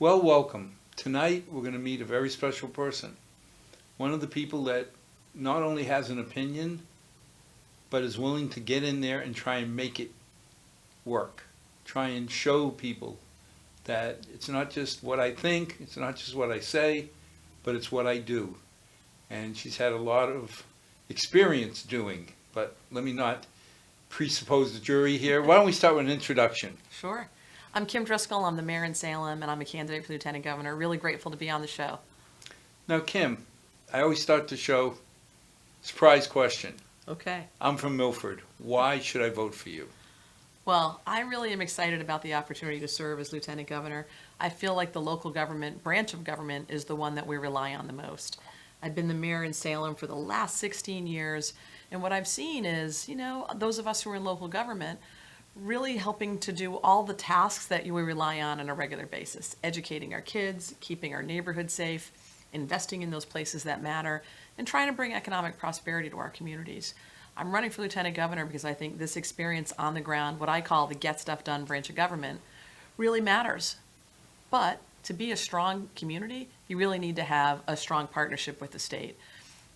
Well, welcome. Tonight we're going to meet a very special person. One of the people that not only has an opinion, but is willing to get in there and try and make it work. Try and show people that it's not just what I think, it's not just what I say, but it's what I do. And she's had a lot of experience doing, but let me not presuppose the jury here. Why don't we start with an introduction? Sure. I'm Kim Driscoll. I'm the mayor in Salem, and I'm a candidate for lieutenant governor. Really grateful to be on the show. Now, Kim, I always start the show, surprise question. Okay. I'm from Milford. Why should I vote for you? Well, I really am excited about the opportunity to serve as lieutenant governor. I feel like the local government branch of government is the one that we rely on the most. I've been the mayor in Salem for the last 16 years, and what I've seen is, those of us who are in local government really helping to do all the tasks that we rely on a regular basis, educating our kids, keeping our neighborhood safe, investing in those places that matter, and trying to bring economic prosperity to our communities. I'm running for lieutenant governor because I think this experience on the ground, what I call the get stuff done branch of government, really matters. But to be a strong community, you really need to have a strong partnership with the state.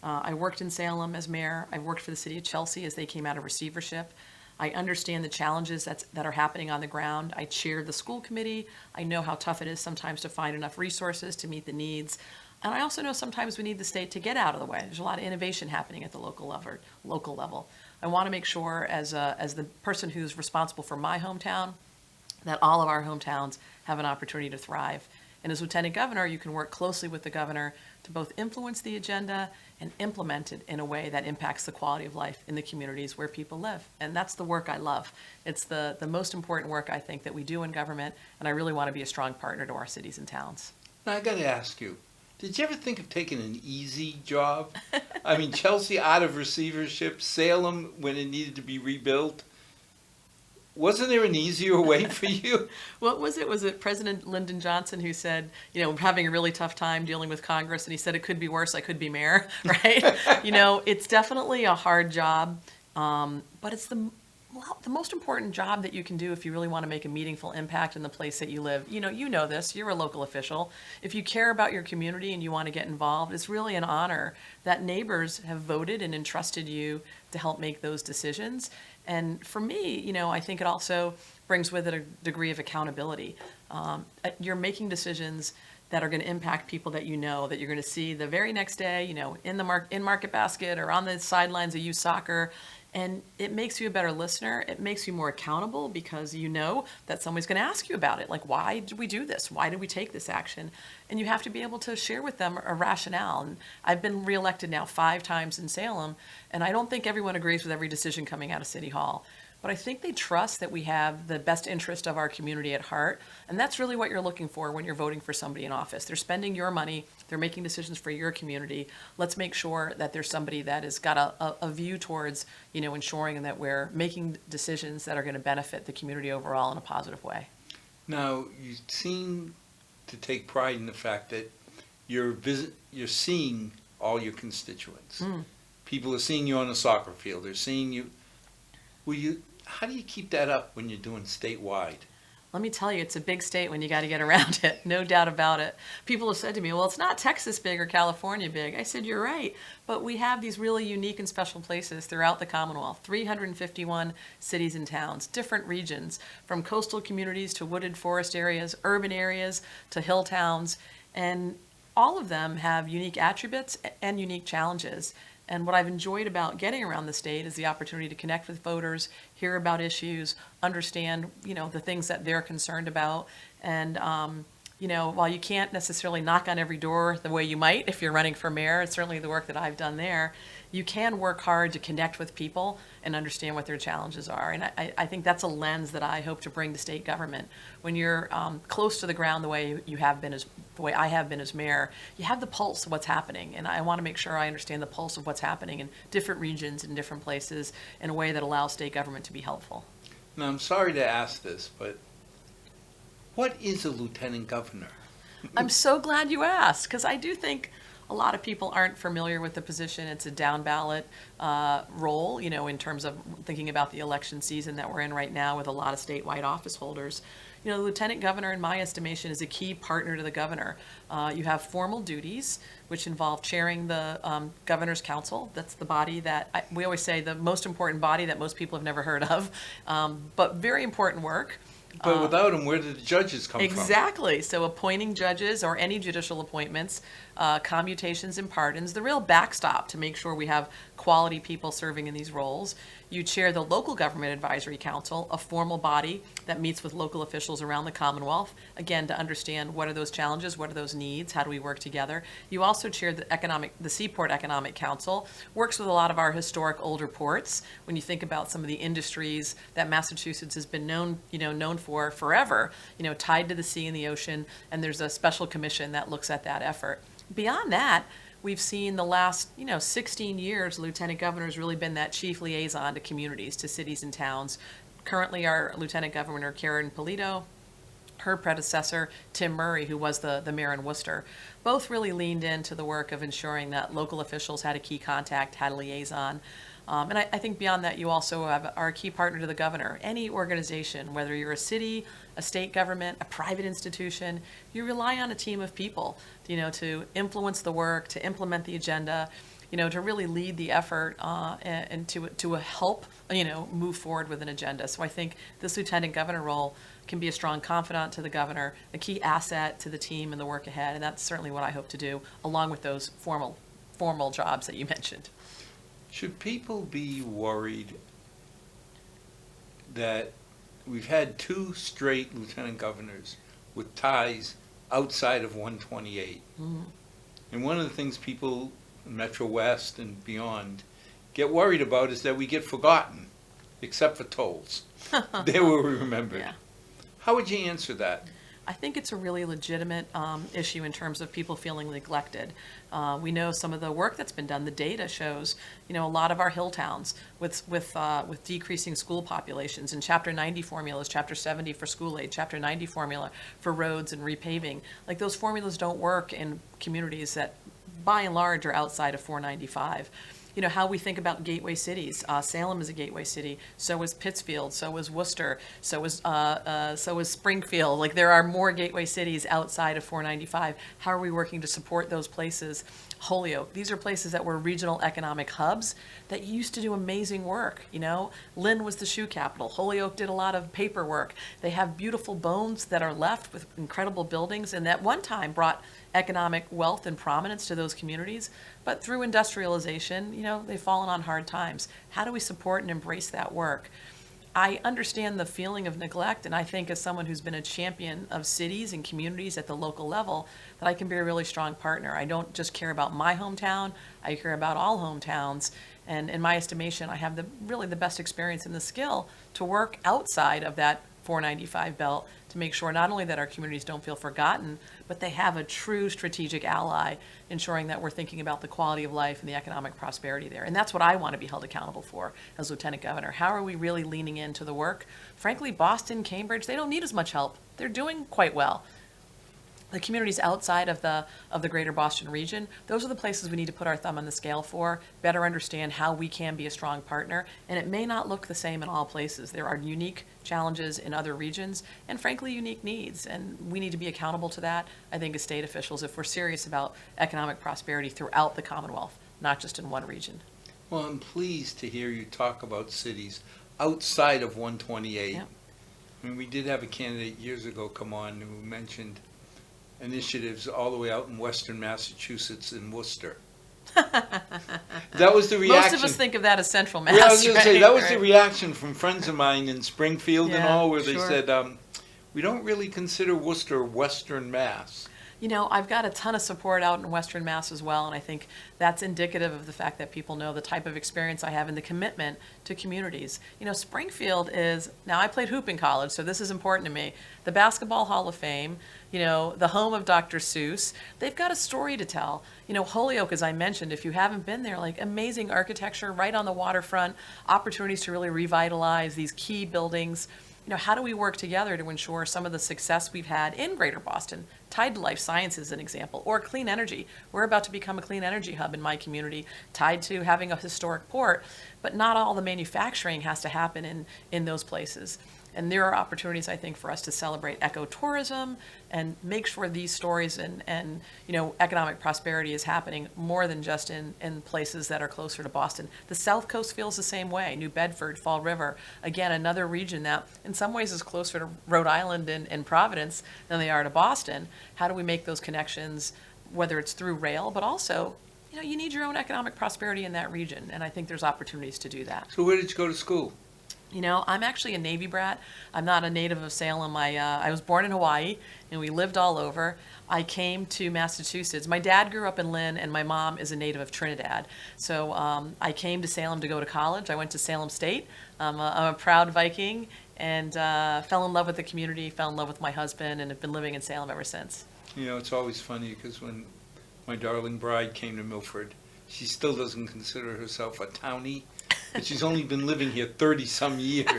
I worked in Salem as mayor. I worked for the city of Chelsea as they came out of receivership. I understand the challenges that are happening on the ground. I chaired the school committee. I know how tough it is sometimes to find enough resources to meet the needs. And I also know sometimes we need the state to get out of the way. There's a lot of innovation happening at the local level. I want to make sure, as the person who's responsible for my hometown, that all of our hometowns have an opportunity to thrive. And as lieutenant governor, you can work closely with the governor to both influence the agenda and implement it in a way that impacts the quality of life in the communities where people live. And that's the work I love. It's the most important work I think that we do in government, and I really want to be a strong partner to our cities and towns. Now, I got to ask you, did you ever think of taking an easy job? I mean, Chelsea out of receivership, Salem when it needed to be rebuilt. Wasn't there an easier way for you? What was it? Was it President Lyndon Johnson who said, we're having a really tough time dealing with Congress, and he said it could be worse, I could be mayor, right? It's definitely a hard job, but it's the most important job that you can do if you really want to make a meaningful impact in the place that you live. You know this, you're a local official. If you care about your community and you want to get involved, it's really an honor that neighbors have voted and entrusted you to help make those decisions. And for me, I think it also brings with it a degree of accountability. You're making decisions that are going to impact people that that you're going to see the very next day, in Market Basket or on the sidelines of youth soccer. And it makes you a better listener. It makes you more accountable because you know that somebody's going to ask you about it. Like, why did we do this? Why did we take this action? And you have to be able to share with them a rationale. And I've been reelected now 5 times in Salem, and I don't think everyone agrees with every decision coming out of City Hall. But I think they trust that we have the best interest of our community at heart. And that's really what you're looking for when you're voting for somebody in office. They're spending your money. They're making decisions for your community. Let's make sure that there's somebody that has got a view towards, ensuring that we're making decisions that are going to benefit the community overall in a positive way. Now, you seem to take pride in the fact that you're seeing all your constituents. People are seeing you on the soccer field. They're seeing you. How do you keep that up when you're doing statewide? Let me tell you, it's a big state when you got to get around it. No doubt about it. People have said to me, well, it's not Texas big or California big. I said, you're right. But we have these really unique and special places throughout the Commonwealth, 351 cities and towns, different regions, from coastal communities to wooded forest areas, urban areas to hill towns. And all of them have unique attributes and unique challenges. And what I've enjoyed about getting around the state is the opportunity to connect with voters, hear about issues, understand, the things that they're concerned about. And, while you can't necessarily knock on every door the way you might if you're running for mayor, it's certainly the work that I've done there, you can work hard to connect with people and understand what their challenges are. And I think that's a lens that I hope to bring to state government. When you're close to the ground the way I have been as mayor, you have the pulse of what's happening. And I want to make sure I understand the pulse of what's happening in different regions and different places in a way that allows state government to be helpful. Now, I'm sorry to ask this, but what is a lieutenant governor? I'm so glad you asked, because I do think A lot of people aren't familiar with the position. It's a down ballot role, in terms of thinking about the election season that we're in right now with a lot of statewide office holders. The lieutenant governor, in my estimation, is a key partner to the governor. You have formal duties, which involve chairing the governor's council. That's the body that we always say the most important body that most people have never heard of, but very important work. But without them, where did the judges come from? Exactly. So appointing judges or any judicial appointments, commutations and pardons, the real backstop to make sure we have quality people serving in these roles. You chair the Local Government Advisory Council, a formal body that meets with local officials around the Commonwealth, again, to understand what are those challenges, what are those needs, how do we work together. You also chair the Seaport Economic Council, works with a lot of our historic older ports. When you think about some of the industries that Massachusetts has been known for forever, tied to the sea and the ocean, and there's a special commission that looks at that effort. Beyond that, we've seen the last, 16 years, Lieutenant Governor has really been that chief liaison to communities, to cities and towns. Currently, our Lieutenant Governor, Karen Polito, her predecessor, Tim Murray, who was the mayor in Worcester, both really leaned into the work of ensuring that local officials had a key contact, had a liaison. And I think beyond that, you also are a key partner to the governor. Any organization, whether you're a city, a state government, a private institution, you rely on a team of people, to influence the work, to implement the agenda, to really lead the effort and to help, move forward with an agenda. So I think this lieutenant governor role can be a strong confidant to the governor, a key asset to the team and the work ahead. And that's certainly what I hope to do, along with those formal jobs that you mentioned. Should people be worried that we've had 2 straight lieutenant governors with ties outside of 128? Mm-hmm. And one of the things people in Metro West and beyond get worried about is that we get forgotten, except for tolls. They were remembered. Yeah. How would you answer that? I think it's a really legitimate issue in terms of people feeling neglected. We know some of the work that's been done. The data shows, a lot of our hill towns with decreasing school populations, and Chapter 90 formulas, Chapter 70 for school aid, Chapter 90 formula for roads and repaving. Like, those formulas don't work in communities that, by and large, are outside of 495. How we think about gateway cities. Salem is a gateway city. So is Pittsfield. So is Worcester. So is Springfield. Like, there are more gateway cities outside of 495. How are we working to support those places? Holyoke. These are places that were regional economic hubs that used to do amazing work. Lynn was the shoe capital. Holyoke did a lot of paperwork. They have beautiful bones that are left with incredible buildings, and at one time brought economic wealth and prominence to those communities. But through industrialization, they've fallen on hard times. How do we support and embrace that work? I understand the feeling of neglect, and I think as someone who's been a champion of cities and communities at the local level, that I can be a really strong partner. I don't just care about my hometown, I care about all hometowns. And in my estimation, I have really the best experience and the skill to work outside of that 495 belt to make sure not only that our communities don't feel forgotten, but they have a true strategic ally, ensuring that we're thinking about the quality of life and the economic prosperity there. And that's what I want to be held accountable for as Lieutenant Governor. How are we really leaning into the work? Frankly, Boston, Cambridge, they don't need as much help. They're doing quite well. The communities outside of the greater Boston region, those are the places we need to put our thumb on the scale for, better understand how we can be a strong partner. And it may not look the same in all places. There are unique challenges in other regions and, frankly, unique needs. And we need to be accountable to that, I think, as state officials, if we're serious about economic prosperity throughout the Commonwealth, not just in one region. Well, I'm pleased to hear you talk about cities outside of 128. Yeah. I mean, we did have a candidate years ago come on who mentioned initiatives all the way out in western Massachusetts and Worcester. That was the reaction. Most of us think of that as central Mass. Yeah, I was going to say, that was right? the reaction from friends of mine in Springfield and Yeah, all, where they sure. said, we don't really consider Worcester western Mass. I've got a ton of support out in Western Mass as well, and I think that's indicative of the fact that people know the type of experience I have and the commitment to communities. Springfield is, now I played hoop in college, so this is important to me, the Basketball Hall of Fame, the home of Dr. Seuss. They've got a story to tell. Holyoke, as I mentioned, if you haven't been there, like, amazing architecture right on the waterfront, opportunities to really revitalize these key buildings. How do we work together to ensure some of the success we've had in Greater Boston tied to life sciences, an example, or clean energy. We're about to become a clean energy hub in my community, tied to having a historic port, but not all the manufacturing has to happen in those places. And there are opportunities, I think, for us to celebrate ecotourism and make sure these stories and economic prosperity is happening more than just in places that are closer to Boston. The South Coast feels the same way. New Bedford, Fall River, again, another region that in some ways is closer to Rhode Island and Providence than they are to Boston. How do we make those connections, whether it's through rail, but also, you need your own economic prosperity in that region, and I think there's opportunities to do that. So where did you go to school? I'm actually a Navy brat. I'm not a native of Salem. I was born in Hawaii, and we lived all over. I came to Massachusetts. My dad grew up in Lynn, and my mom is a native of Trinidad. So I came to Salem to go to college. I went to Salem State. I'm a proud Viking, and fell in love with the community, fell in love with my husband, and have been living in Salem ever since. It's always funny because when my darling bride came to Milford, she still doesn't consider herself a townie. But she's only been living here 30-some years.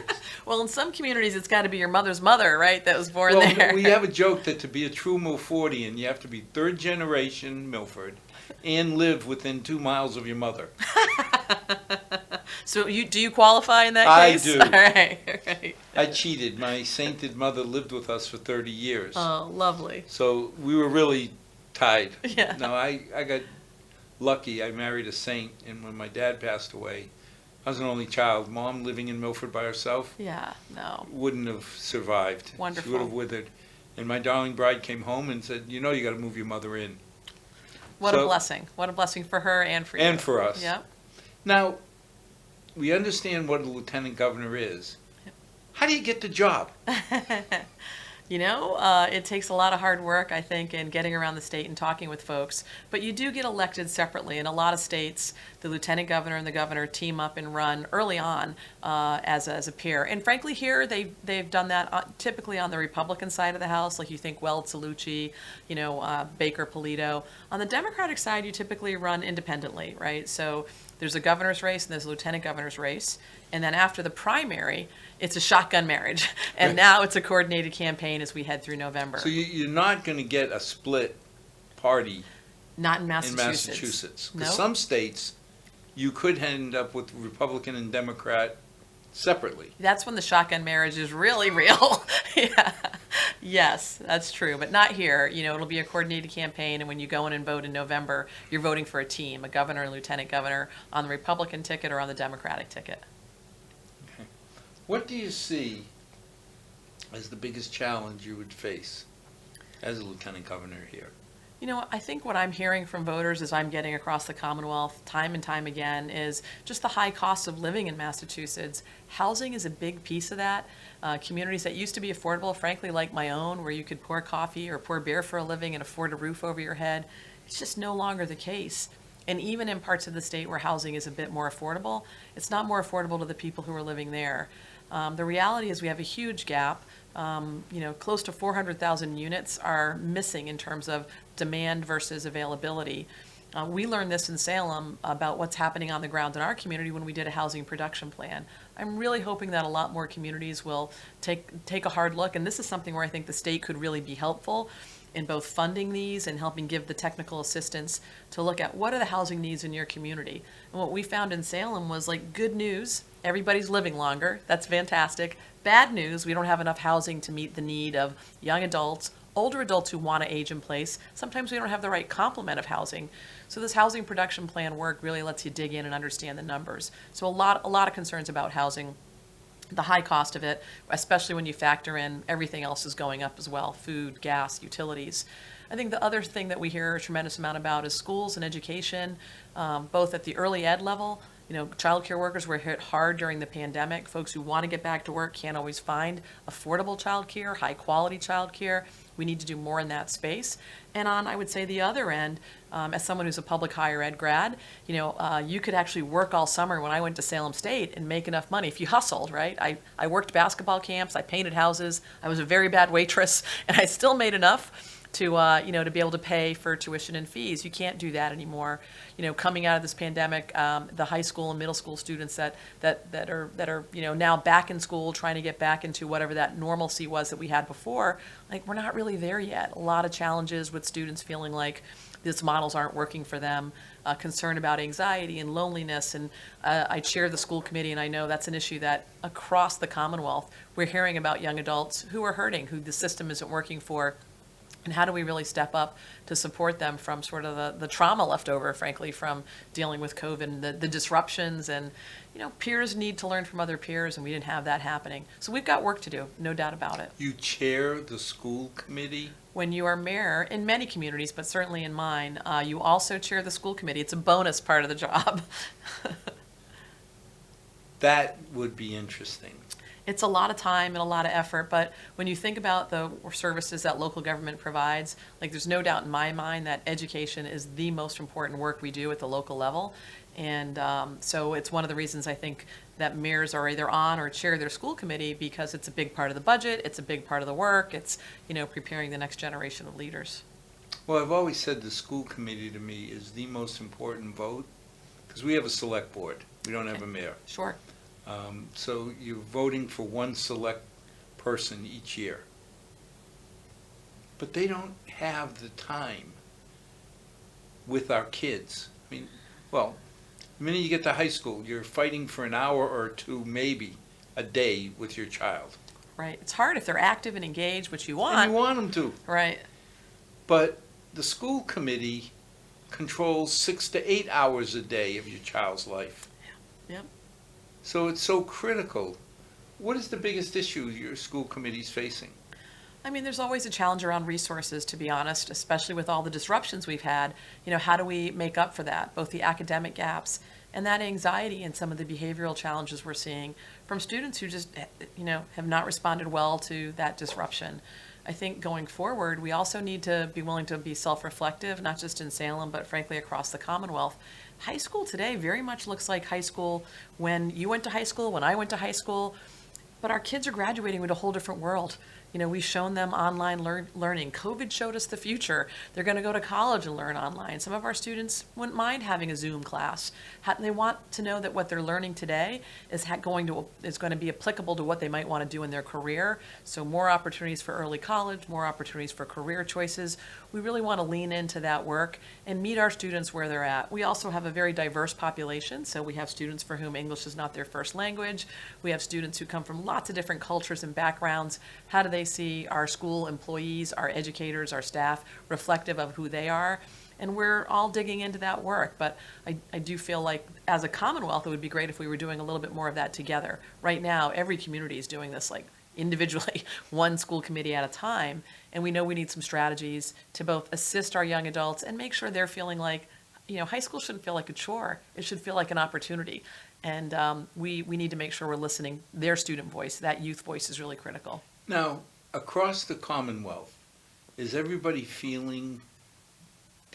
Well, in some communities, it's got to be your mother's mother, right, that was born there. We have a joke that to be a true Milfordian, you have to be third generation Milford and live within 2 miles of your mother. So do you qualify in that case? I do. All right. I cheated. My sainted mother lived with us for 30 years. Oh, lovely. So we were really tied. Yeah. No, I got lucky. I married a saint, and when my dad passed away, I was an only child. Mom living in Milford by herself wouldn't have survived. Wonderful. She would have withered. And my darling bride came home and said, you got to move your mother in. What a blessing. What a blessing for her and for you. And for us. Yep. Now, we understand what a lieutenant governor is. Yep. How do you get the job? It takes a lot of hard work, I think, in getting around the state and talking with folks. But you do get elected separately. In a lot of states, the lieutenant governor and the governor team up and run early on as a pair. And frankly, here they've done that typically on the Republican side of the House, like you think Weld Salucci, Baker Polito. On the Democratic side, you typically run independently, right? So there's a governor's race and there's a lieutenant governor's race. And then after the primary, it's a shotgun marriage. And now it's a coordinated campaign as we head through November. So you're not going to get a split party. Not in Massachusetts. Because Nope. some states, you could end up with Republican and Democrat separately. That's when the shotgun marriage is really real. Yeah. Yes, that's true. But not here. It'll be a coordinated campaign, and when you go in and vote in November, you're voting for a team, a governor and lieutenant governor on the Republican ticket or on the Democratic ticket. Okay. What do you see as the biggest challenge you would face as a lieutenant governor here? I think what I'm hearing from voters as I'm getting across the Commonwealth time and time again is just the high cost of living in Massachusetts. Housing is a big piece of that. Communities that used to be affordable, frankly, like my own, where you could pour coffee or pour beer for a living and afford a roof over your head, it's just no longer the case. And even in parts of the state where housing is a bit more affordable, it's not more affordable to the people who are living there. The reality is we have a huge gap. Close to 400,000 units are missing in terms of demand versus availability. We learned this in Salem about what's happening on the ground in our community when we did a housing production plan. I'm really hoping that a lot more communities will take a hard look, and this is something where I think the state could really be helpful in both funding these and helping give the technical assistance to look at what are the housing needs in your community. And what we found in Salem was good news, everybody's living longer, that's fantastic. Bad news, we don't have enough housing to meet the need of young adults, older adults who want to age in place. Sometimes we don't have the right complement of housing. So this housing production plan work really lets you dig in and understand the numbers. So a lot of concerns about housing, the high cost of it, especially when you factor in everything else is going up as well, food, gas, utilities. I think the other thing that we hear a tremendous amount about is schools and education, both at the early ed level. Child care workers were hit hard during the pandemic. Folks who want to get back to work can't always find affordable child care, high quality child care. We need to do more in that space. And on, I would say, the other end, as someone who's a public higher ed grad, you could actually work all summer when I went to Salem State and make enough money if you hustled, right? I worked basketball camps, I painted houses, I was a very bad waitress, and I still made enough to be able to pay for tuition and fees. You can't do that anymore. Coming out of this pandemic, the high school and middle school students that are now back in school, trying to get back into whatever that normalcy was that we had before, like we're not really there yet. A lot of challenges with students feeling like these models aren't working for them, concern about anxiety and loneliness. And I chair the school committee, and I know that's an issue that across the Commonwealth, we're hearing about young adults who are hurting, who the system isn't working for. And how do we really step up to support them from sort of the trauma left over, frankly, from dealing with COVID and the disruptions. And, peers need to learn from other peers, and we didn't have that happening. So we've got work to do, no doubt about it. You chair the school committee? When you are mayor, in many communities, but certainly in mine, you also chair the school committee. It's a bonus part of the job. That would be interesting. It's a lot of time and a lot of effort, but when you think about the services that local government provides, like there's no doubt in my mind that education is the most important work we do at the local level. And so it's one of the reasons I think that mayors are either on or chair their school committee, because it's a big part of the budget, it's a big part of the work, it's, preparing the next generation of leaders. Well, I've always said the school committee to me is the most important vote, because we have a select board. We don't have a mayor. Sure. So you're voting for one select person each year. But they don't have the time with our kids. I mean, well, the minute you get to high school, you're fighting for an hour or two, maybe, a day with your child. Right. It's hard if they're active and engaged, which you want. And you want them to. Right. But the school committee controls 6 to 8 hours a day of your child's life. Yep. So it's so critical. What is the biggest issue your school committee's facing? I mean, there's always a challenge around resources, to be honest, especially with all the disruptions we've had. How do we make up for that, both the academic gaps and that anxiety and some of the behavioral challenges we're seeing from students who just, have not responded well to that disruption. I think going forward, we also need to be willing to be self-reflective, not just in Salem, but frankly across the Commonwealth. High school today very much looks like high school when you went to high school, when I went to high school, but our kids are graduating with a whole different world. We've shown them online learning. COVID showed us the future. They're going to go to college and learn online. Some of our students wouldn't mind having a Zoom class. They want to know that what they're learning today is going to be applicable to what they might want to do in their career. So more opportunities for early college, more opportunities for career choices. We really want to lean into that work and meet our students where they're at. We also have a very diverse population. So we have students for whom English is not their first language. We have students who come from lots of different cultures and backgrounds. How do they see our school employees, our educators, our staff reflective of who they are? And we're all digging into that work. But I do feel like as a Commonwealth, it would be great if we were doing a little bit more of that together. Right now, every community is doing this like individually, one school committee at a time. And we know we need some strategies to both assist our young adults and make sure they're feeling like, high school shouldn't feel like a chore. It should feel like an opportunity. And we need to make sure we're listening. Their student voice, that youth voice is really critical. Now, across the Commonwealth, is everybody feeling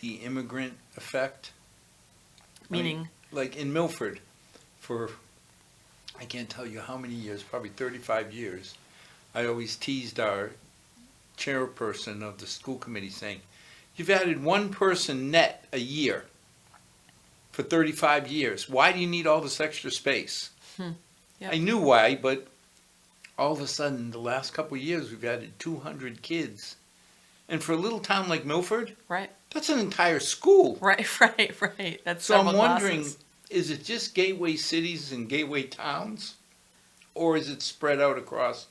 the immigrant effect? Meaning? I mean, like in Milford, for I can't tell you how many years, probably 35 years, I always teased our chairperson of the school committee saying, you've added one person net a year for 35 years. Why do you need all this extra space? Yep. I knew why, but all of a sudden, the last couple of years, we've added 200 kids. And for a little town like Milford, Right. that's an entire school. Right. That's So I'm several wondering, classes. is it just gateway cities and gateway towns? Or is it spread out across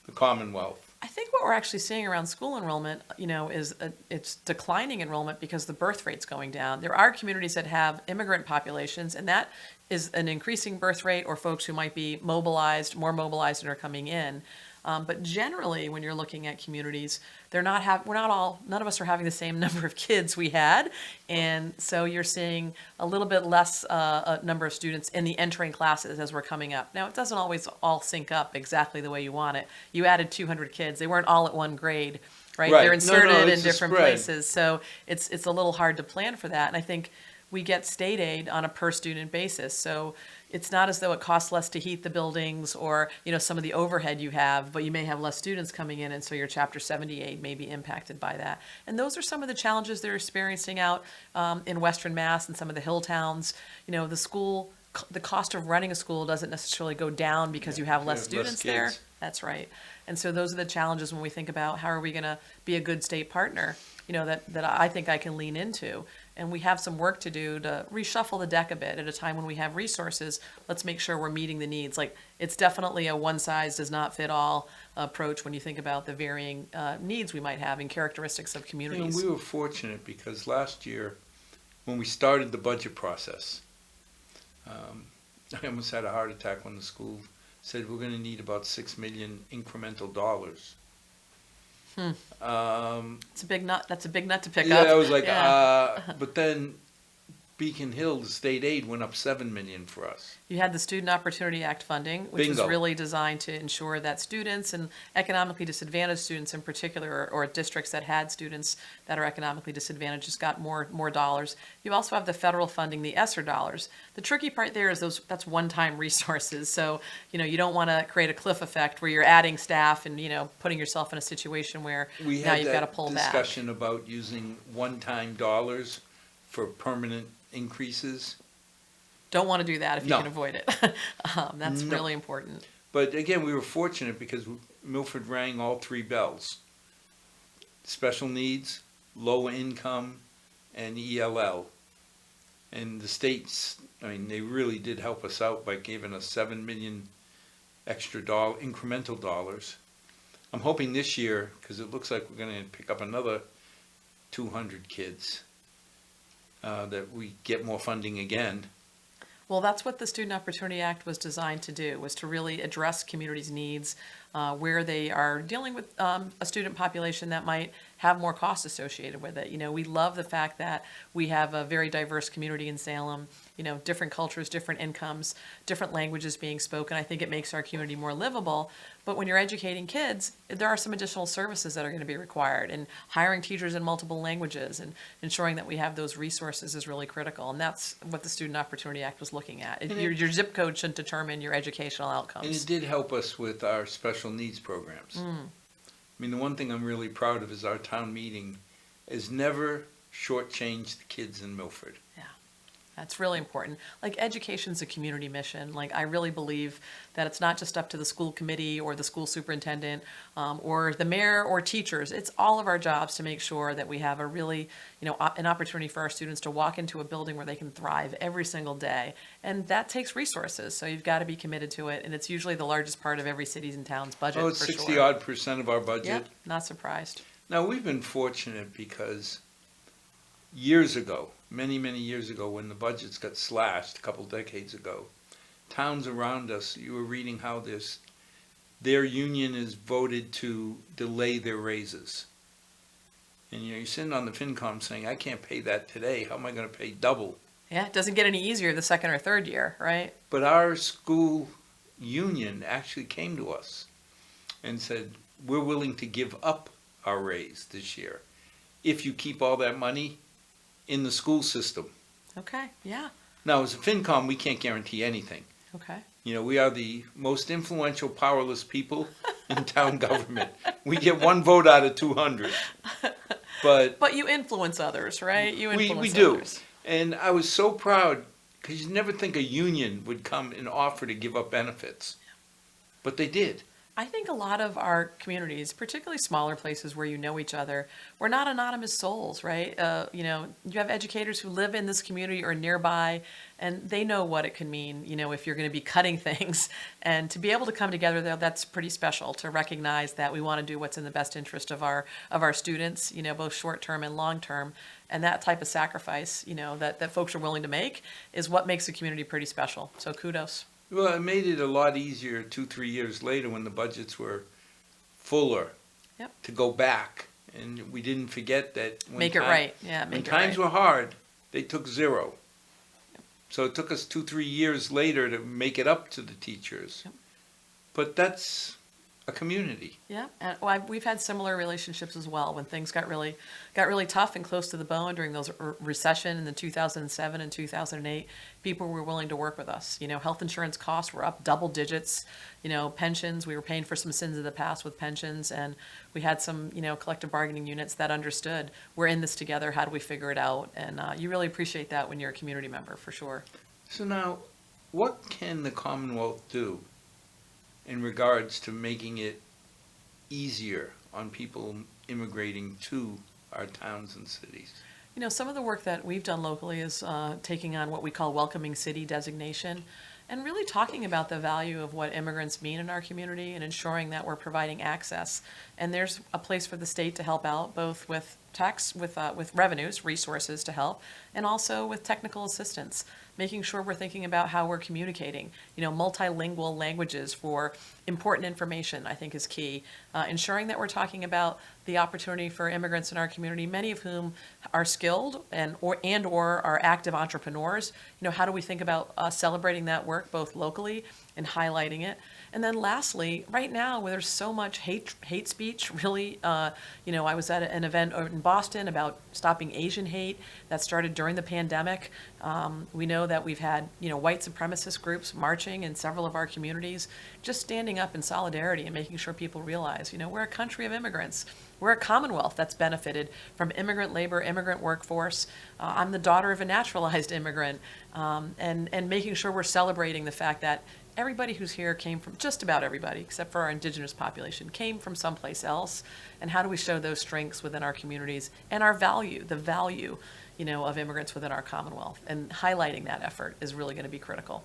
the Commonwealth? I think what we're actually seeing around school enrollment, is it's declining enrollment because the birth rate's going down. There are communities that have immigrant populations, and that is an increasing birth rate, or folks who might be more mobilized and are coming in. But generally, when you're looking at communities, none of us are having the same number of kids we had, and so you're seeing a little bit less number of students in the entering classes as we're coming up. Now, it doesn't always all sync up exactly the way you want it. You added 200 kids; they weren't all at one grade, right? They're inserted in different places, so it's a little hard to plan for that. And I think we get state aid on a per student basis. So, it's not as though it costs less to heat the buildings or, some of the overhead you have, but you may have less students coming in, and so your Chapter 78 may be impacted by that. And those are some of the challenges they're experiencing out in Western Mass and some of the hill towns. The cost of running a school doesn't necessarily go down because you have less students there. kids. That's right. And so those are the challenges when we think about how are we going to be a good state partner, that I think I can lean into. And we have some work to do to reshuffle the deck a bit at a time when we have resources. Let's make sure we're meeting the needs. Like, it's definitely a one size does not fit all approach when you think about the varying needs we might have and characteristics of communities. We were fortunate because last year, when we started the budget process, I almost had a heart attack when the school said we're going to need about $6 million incremental dollars. It's a big nut. That's a big nut to pick Yeah, up. I was like, Yeah. but then Beacon Hill, the state aid went up $7 million for us. You had the Student Opportunity Act funding, which Bingo. is really designed to ensure that students and economically disadvantaged students in particular, or districts that had students that are economically disadvantaged, just got more dollars. You also have the federal funding, the ESSER dollars. The tricky part there is that's one-time resources. So, you don't want to create a cliff effect where you're adding staff and, putting yourself in a situation where We now had you've got to that pull back. discussion about using one-time dollars for permanent increases. Don't want to do that if you No. can avoid it. That's No. really important. But again, we were fortunate because Milford rang all three bells. Special needs, low income, and ELL. And the states, they really did help us out by giving us $7 million extra incremental dollars. I'm hoping this year, because it looks like we're going to pick up another 200 kids, that we get more funding again. Well, that's what the Student Opportunity Act was designed to do, was to really address communities' needs where they are dealing with a student population that might have more costs associated with it. We love the fact that we have a very diverse community in Salem, different cultures, different incomes, different languages being spoken. I think it makes our community more livable. But when you're educating kids, there are some additional services that are going to be required, and hiring teachers in multiple languages and ensuring that we have those resources is really critical. And that's what the Student Opportunity Act was looking at. Your zip code should determine your educational outcomes. And it did help us with our special needs programs. The one thing I'm really proud of is our town meeting has never shortchanged the kids in Milford. Yeah, that's really important. Like, education's a community mission. Like, I really believe that it's not just up to the school committee or the school superintendent or the mayor or teachers. It's all of our jobs to make sure that we have a really, an opportunity for our students to walk into a building where they can thrive every single day. And that takes resources, so you've got to be committed to it. And it's usually the largest part of every city's and town's budget, Oh, it's for 60-odd% of our budget. Yep, not surprised. Now, we've been fortunate because years ago, many, many years ago, when the budgets got slashed a couple decades ago, towns around us, you were reading how their union is voted to delay their raises. And you're sitting on the FinCom saying, I can't pay that today. How am I going to pay double? Yeah, it doesn't get any easier the second or third year, right? But our school union actually came to us and said, we're willing to give up our raise this year if you keep all that money in the school system. Okay, yeah, Now, as a FinCom, we can't guarantee anything. okay. We are the most influential, powerless people in town government. We get one vote out of 200. But you influence others, right? You we influence do. others. And I was so proud because you never think a union would come and offer to give up benefits. But they did. I think a lot of our communities, particularly smaller places where you know each other, we're not anonymous souls, right? You have educators who live in this community or nearby, and they know what it can mean, if you're going to be cutting things. And to be able to come together, though, that's pretty special, to recognize that we want to do what's in the best interest of our students, both short-term and long-term. And that type of sacrifice, that folks are willing to make is what makes the community pretty special. So kudos. Well, it made it a lot easier 2-3 years later when the budgets were fuller. Yep. To go back. And we didn't forget that Make it right. Yeah, when make it times right. were hard, they took 0. So it took us 2-3 years later to make it up to the teachers. Yep. But that's a community. Yeah, and we've had similar relationships as well. When things got really tough and close to the bone during those recession in the 2007 and 2008, people were willing to work with us. Health insurance costs were up double digits. Pensions, we were paying for some sins of the past with pensions, and we had some, collective bargaining units that understood we're in this together. How do we figure it out? And you really appreciate that when you're a community member, for sure. So now, what can the Commonwealth do in regards to making it easier on people immigrating to our towns and cities? Some of the work that we've done locally is taking on what we call welcoming city designation, and really talking about the value of what immigrants mean in our community and ensuring that we're providing access. And there's a place for the state to help out, both with with revenues, resources to help, and also with technical assistance, making sure we're thinking about how we're communicating. Multilingual languages for important information, I think, is key. Ensuring that we're talking about the opportunity for immigrants in our community, many of whom are skilled and/or are active entrepreneurs. How do we think about celebrating that work both locally and highlighting it? And then lastly, right now, where there's so much hate speech, really, I was at an event in Boston about stopping Asian hate that started during the pandemic. We know that we've had, white supremacist groups marching in several of our communities, just standing up in solidarity and making sure people realize, we're a country of immigrants. We're a Commonwealth that's benefited from immigrant labor, immigrant workforce. I'm the daughter of a naturalized immigrant, and making sure we're celebrating the fact that everybody who's here came from, just about everybody, except for our indigenous population, came from someplace else. And how do we show those strengths within our communities and our value, the value, of immigrants within our Commonwealth? And highlighting that effort is really going to be critical.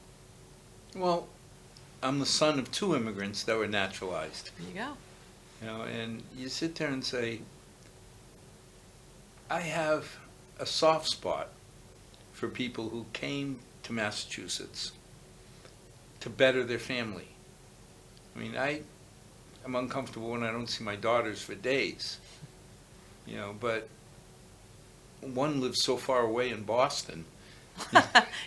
Well, I'm the son of two immigrants that were naturalized. There you go. And you sit there and say, I have a soft spot for people who came to Massachusetts to better their family. I mean, I'm uncomfortable when I don't see my daughters for days, but one lives so far away in Boston.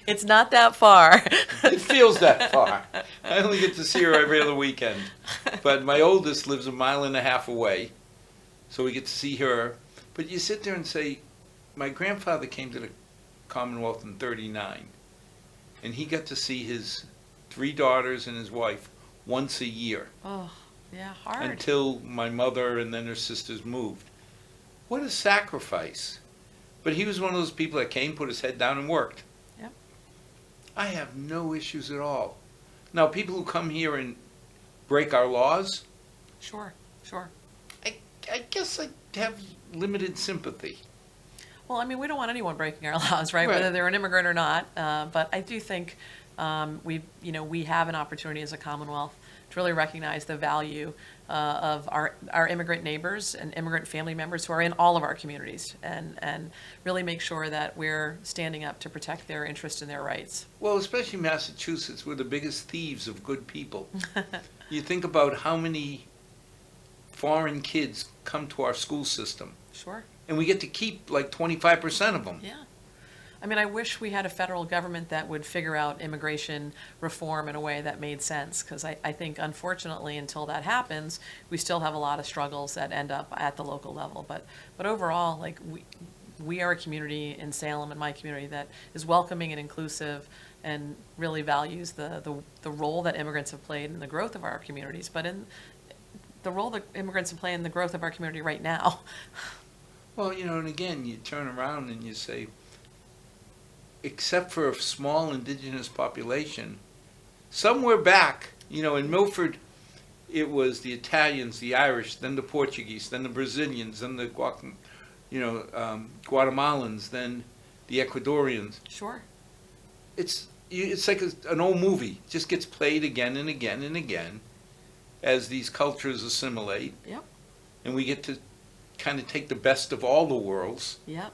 It's not that far. It feels that far. I only get to see her every other weekend. But my oldest lives a mile and a half away, so we get to see her. But you sit there and say, my grandfather came to the Commonwealth in '39, and he got to see his 3 daughters and his wife once a year. Oh, yeah, hard. Until my mother and then her sisters moved. What a sacrifice. But he was one of those people that came, put his head down, and worked. Yep. I have no issues at all. Now, people who come here and break our laws, Sure. I guess I have limited sympathy. Well, I mean, we don't want anyone breaking our laws, right? Right. Whether they're an immigrant or not. But I do think we have an opportunity as a Commonwealth to really recognize the value of our immigrant neighbors and immigrant family members who are in all of our communities, and really make sure that we're standing up to protect their interests and their rights. Well, especially Massachusetts, we're the biggest thieves of good people. You think about how many foreign kids come to our school system, Sure. and we get to keep like 25% of them. Yeah. I mean, I wish we had a federal government that would figure out immigration reform in a way that made sense, because I think, unfortunately, until that happens, we still have a lot of struggles that end up at the local level. But overall, like, we are a community in Salem, and my community, that is welcoming and inclusive and really values the role that immigrants have played in the growth of our communities, but in the role that immigrants have played in the growth of our community right now. Well, and again, you turn around and you say, except for a small indigenous population, somewhere back, in Milford, it was the Italians, the Irish, then the Portuguese, then the Brazilians, then the Guatemalans, then the Ecuadorians. Sure. It's like an old movie. It just gets played again and again and again as these cultures assimilate. Yep. And we get to kind of take the best of all the worlds. Yep.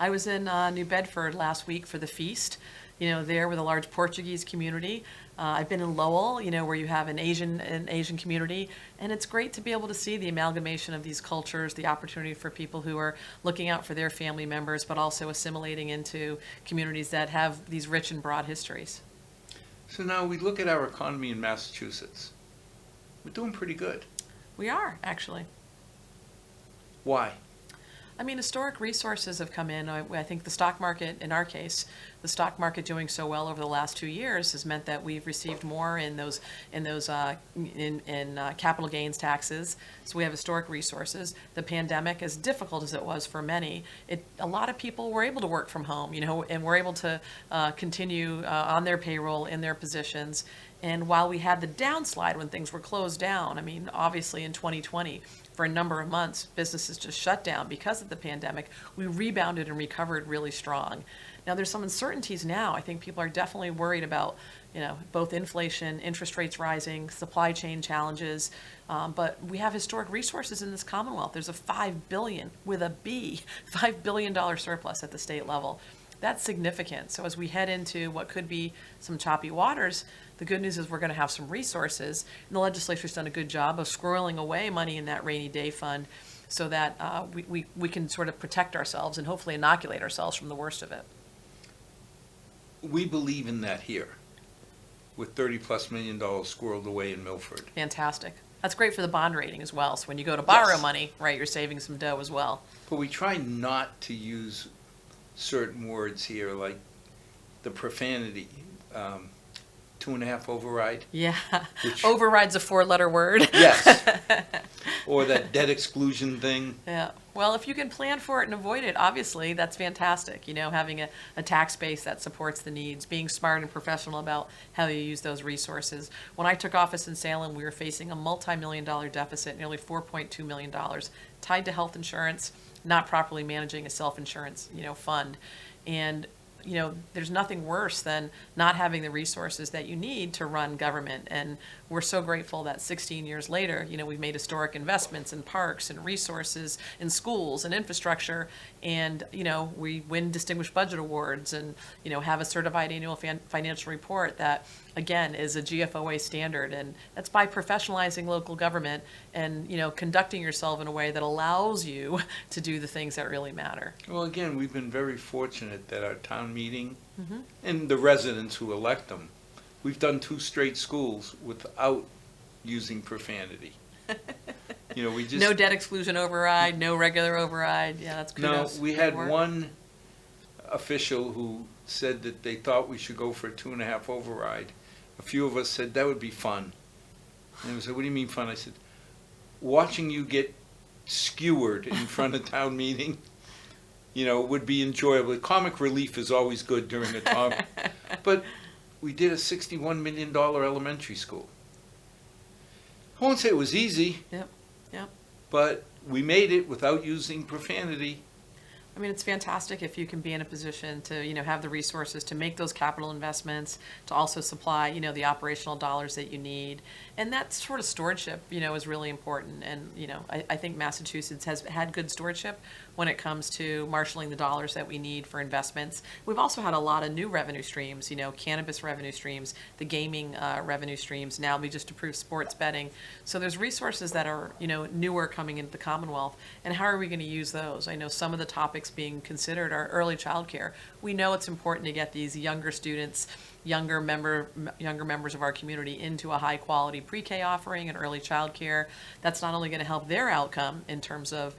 I was in New Bedford last week for the feast, there with a large Portuguese community. I've been in Lowell, where you have an Asian community, and it's great to be able to see the amalgamation of these cultures, the opportunity for people who are looking out for their family members, but also assimilating into communities that have these rich and broad histories. So now we look at our economy in Massachusetts. we're doing pretty good. We are, actually. Why? I mean, historic resources have come in. I think the stock market, in our case, the stock market doing so well over the last 2 years has meant that we've received more in capital gains taxes. So we have historic resources. The pandemic, as difficult as it was for many, a lot of people were able to work from home, and were able to continue on their payroll in their positions. And while we had the downslide when things were closed down, I mean, obviously in 2020, for a number of months, businesses just shut down because of the pandemic, we rebounded and recovered really strong. Now, there's some uncertainties now. I think people are definitely worried about, both inflation, interest rates rising, supply chain challenges, but we have historic resources in this Commonwealth. There's a $5 billion, with a B, $5 billion surplus at the state level. That's significant. So as we head into what could be some choppy waters, the good news is we're going to have some resources, and the legislature's done a good job of squirreling away money in that rainy day fund so that we can sort of protect ourselves and hopefully inoculate ourselves from the worst of it. We believe in that here, with $30+ million squirreled away in Milford. Fantastic. That's great for the bond rating as well. So when you go to borrow Yes. money, right, you're saving some dough as well. But we try not to use certain words here, like the profanity, 2.5 override. Yeah. Which- Override's a 4-letter word. Yes. Or that debt exclusion thing. Yeah. Well, if you can plan for it and avoid it, obviously, that's fantastic. Having a tax base that supports the needs, being smart and professional about how you use those resources. When I took office in Salem, we were facing a multi-million-dollar deficit, nearly $4.2 million, tied to health insurance, not properly managing a self-insurance, fund. And there's nothing worse than not having the resources that you need to run government. And we're so grateful that 16 years later, we've made historic investments in parks and resources in schools and infrastructure. And, we win distinguished budget awards and, have a certified annual financial report that, again, is a GFOA standard. And that's by professionalizing local government and, conducting yourself in a way that allows you to do the things that really matter. Well, again, we've been very fortunate that our town meeting and the residents who elect them, we've done 2 straight schools without using profanity. We just No debt exclusion override, no regular override. Yeah, that's no. kudos. We Great had work. one official who said that they thought we should go for a 2.5 override. A few of us said that would be fun, and we said, "What do you mean fun?" I said, "Watching you get skewered in front of town meeting." Would be enjoyable. Comic relief is always good during a talk. But we did a $61 million elementary school. I won't say it was easy, Yep. but we made it without using profanity. I mean, it's fantastic if you can be in a position to, have the resources to make those capital investments, to also supply, the operational dollars that you need. And that sort of stewardship, is really important. And, I think Massachusetts has had good stewardship when it comes to marshaling the dollars that we need for investments. We've also had a lot of new revenue streams, cannabis revenue streams, the gaming revenue streams. Now we just approved sports betting. So there's resources that are, newer coming into the Commonwealth. And how are we going to use those? I know some of the topics being considered are early childcare. We know it's important to get these younger students, younger members of our community into a high quality pre-K offering and early childcare. That's not only going to help their outcome in terms of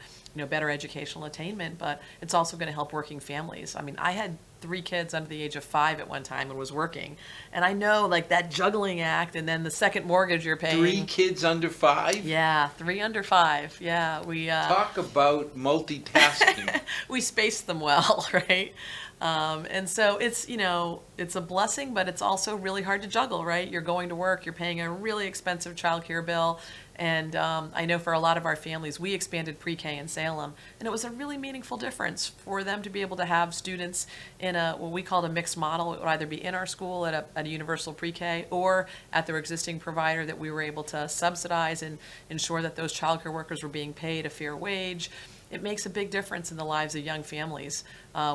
better educational attainment, but it's also going to help working families. I mean, I had 3 kids under the age of 5 at one time and was working, and I know that juggling act, and then the second mortgage you're paying. 3 kids under 5? Yeah, 3 under 5. Yeah, we Talk about multitasking. we spaced them well, right? And so it's a blessing, but it's also really hard to juggle, right? You're going to work, you're paying a really expensive childcare bill. And I know for a lot of our families, we expanded pre-K in Salem, and it was a really meaningful difference for them to be able to have students in what we called a mixed model. It would either be in our school at a universal pre-K or at their existing provider that we were able to subsidize and ensure that those childcare workers were being paid a fair wage. It makes a big difference in the lives of young families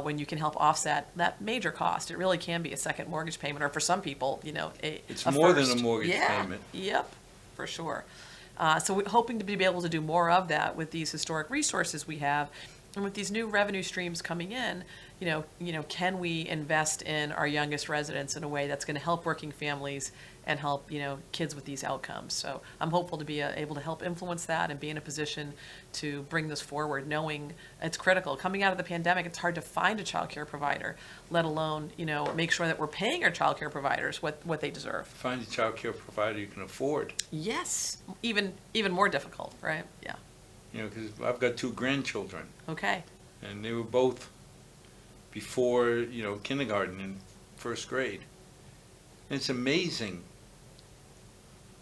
when you can help offset that major cost. It really can be a second mortgage payment, or for some people, It's more than a mortgage yeah, payment. Yep, for sure. So we're hoping to be able to do more of that with these historic resources we have. And with these new revenue streams coming in, can we invest in our youngest residents in a way that's going to help working families and help, kids with these outcomes? So I'm hopeful to be able to help influence that and be in a position to bring this forward, knowing it's critical. Coming out of the pandemic, it's hard to find a child care provider, let alone, make sure that we're paying our child care providers what they deserve. Find a child care provider you can afford. Yes, even more difficult, right? Yeah. Because I've got 2 grandchildren. Okay. And they were both before, kindergarten and first grade. And it's amazing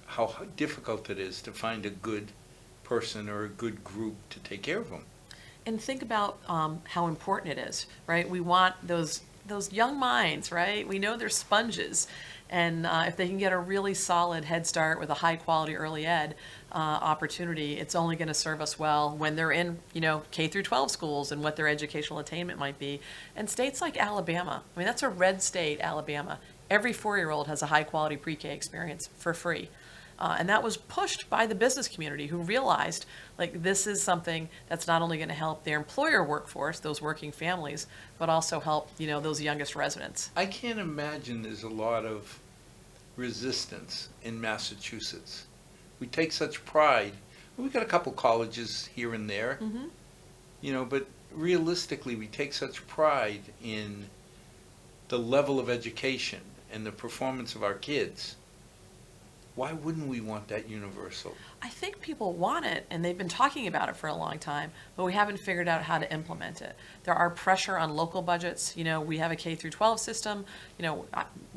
how difficult it is to find a good person or a good group to take care of them. And think about how important it is, right? We want those young minds, right? We know they're sponges. And if they can get a really solid head start with a high quality early ed opportunity, it's only going to serve us well when they're in, K through 12 schools and what their educational attainment might be. And states like Alabama, that's a red state, Alabama. Every 4-year-old has a high quality pre-K experience for free. And that was pushed by the business community, who realized this is something that's not only going to help their employer workforce, those working families, but also help those youngest residents. I can't imagine there's a lot of resistance in Massachusetts. We take such pride. We've got a couple colleges here and there, but realistically we take such pride in the level of education and the performance of our kids. Why wouldn't we want that universal? I think people want it, and they've been talking about it for a long time, but we haven't figured out how to implement it. There are pressure on local budgets. We have a K through 12 system.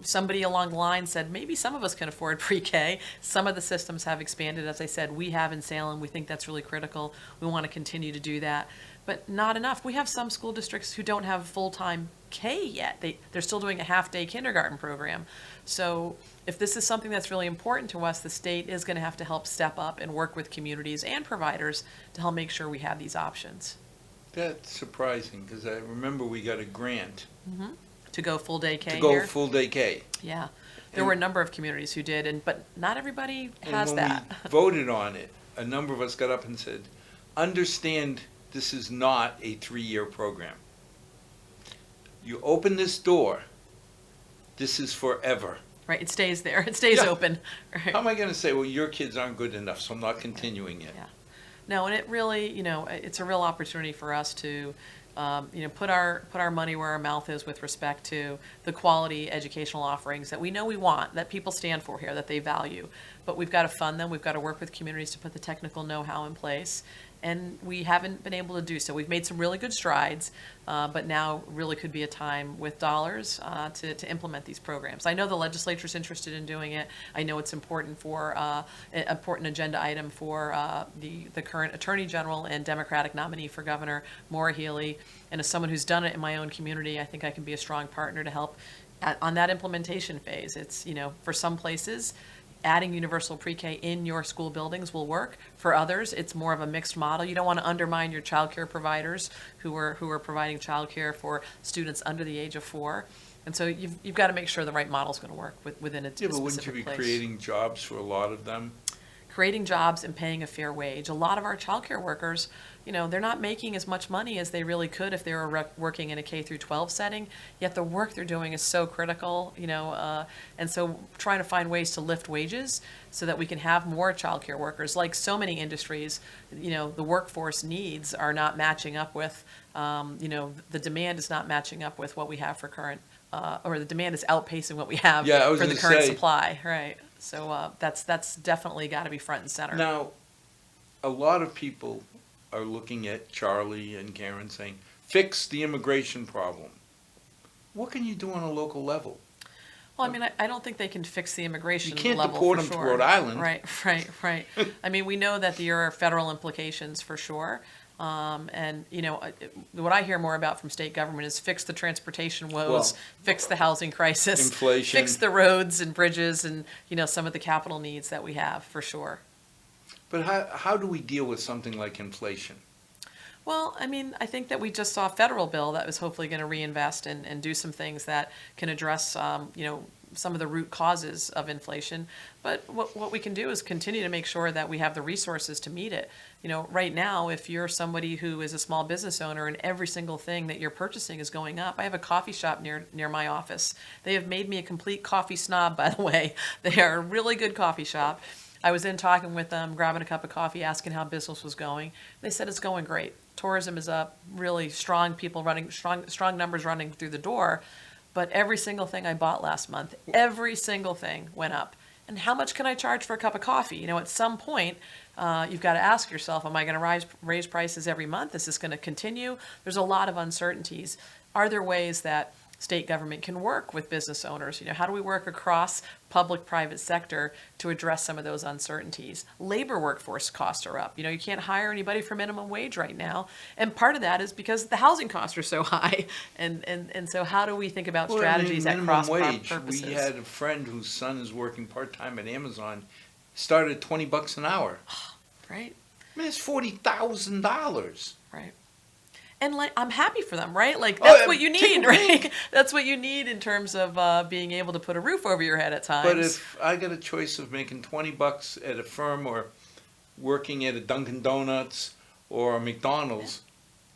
Somebody along the line said maybe some of us can afford pre-K. Some of the systems have expanded. As I said, we have in Salem. We think that's really critical. We want to continue to do that, but not enough. We have some school districts who don't have full-time K yet. They're still doing a half-day kindergarten program. So if this is something that's really important to us, the state is going to have to help step up and work with communities and providers to help make sure we have these options. That's surprising, because I remember we got a grant To go full day K to go here? full day K. Yeah. There were a number of communities who did, but not everybody has and when that. we voted on it, a number of us got up and said, understand this is not a 3-year program. You open this door, this is forever. Right, it stays there. It stays open. Right. How am I going to say, well, your kids aren't good enough, so I'm not continuing it? Yeah. No, and it really, it's a real opportunity for us to, put our money where our mouth is with respect to the quality educational offerings that we know we want, that people stand for here, that they value. But we've got to fund them. We've got to work with communities to put the technical know-how in place. And we haven't been able to do so. We've made some really good strides, but now really could be a time with dollars to implement these programs. I know the legislature's interested in doing it. I know it's important for an important agenda item for the current Attorney General and Democratic nominee for governor, Maura Healey. And as someone who's done it in my own community, I think I can be a strong partner to help on that implementation phase. It's, for some places, adding universal pre-K in your school buildings will work. For others, it's more of a mixed model. You don't want to undermine your child care providers who are providing child care for students under the age of 4. And so you've got to make sure the right model is going to work within a specific place. Yeah, but wouldn't you be creating jobs for a lot of them? Creating jobs and paying a fair wage. A lot of our child care workers, they're not making as much money as they really could if they were working in a K through 12 setting, yet the work they're doing is so critical, and so trying to find ways to lift wages so that we can have more child care workers. Like so many industries, the workforce needs are not matching up with, the demand is not matching up with what we have for current, or the demand is outpacing what we have for the current supply, right? So that's definitely got to be front and center. Now, a lot of people are looking at Charlie and Karen saying, fix the immigration problem. What can you do on a local level? Well, I don't think they can fix the immigration level. You can't deport them to Rhode Island. Right. We know that there are federal implications for sure. And what I hear more about from state government is fix the transportation woes, fix the housing crisis, inflation, fix the roads and bridges, and some of the capital needs that we have for sure. But how do we deal with something like inflation? Well, I think that we just saw a federal bill that was hopefully going to reinvest and do some things that can address some of the root causes of inflation. But what we can do is continue to make sure that we have the resources to meet it. Right now, if you're somebody who is a small business owner and every single thing that you're purchasing is going up, I have a coffee shop near my office. They have made me a complete coffee snob, by the way. They are a really good coffee shop. I was in talking with them, grabbing a cup of coffee, asking how business was going. They said it's going great. Tourism is up, really strong people running, strong numbers running through the door. But every single thing I bought last month, every single thing went up. And how much can I charge for a cup of coffee? At some point, you've got to ask yourself, am I going to raise prices every month? Is this going to continue? There's a lot of uncertainties. Are there ways that state government can work with business owners? How do we work across public-private sector to address some of those uncertainties? Labor workforce costs are up. You can't hire anybody for minimum wage right now. And part of that is because the housing costs are so high. And so how do we think about strategies that cross purposes? We had a friend whose son is working part-time at Amazon, started at $20 an hour. Right. I mean, it's $40,000. Right. And I'm happy for them, right? That's what you need, right? That's what you need in terms of being able to put a roof over your head at times. But if I got a choice of making $20 at a firm or working at a Dunkin' Donuts or a McDonald's,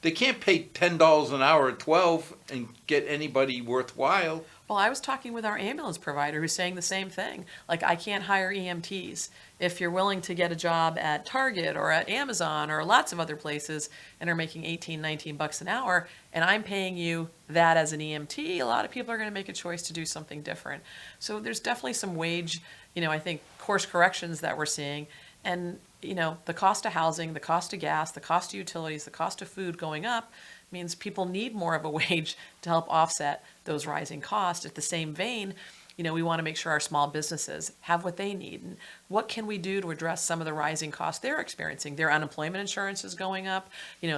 they can't pay $10 an hour at 12 and get anybody worthwhile. Well, I was talking with our ambulance provider who's saying the same thing. I can't hire EMTs. If you're willing to get a job at Target or at Amazon or lots of other places and are making $18, $19 an hour, and I'm paying you that as an EMT, a lot of people are going to make a choice to do something different. So there's definitely some wage, I think, course corrections that we're seeing. And, the cost of housing, the cost of gas, the cost of utilities, the cost of food going up means people need more of a wage to help offset those rising costs. At the same vein, we want to make sure our small businesses have what they need. And what can we do to address some of the rising costs they're experiencing? Their unemployment insurance is going up.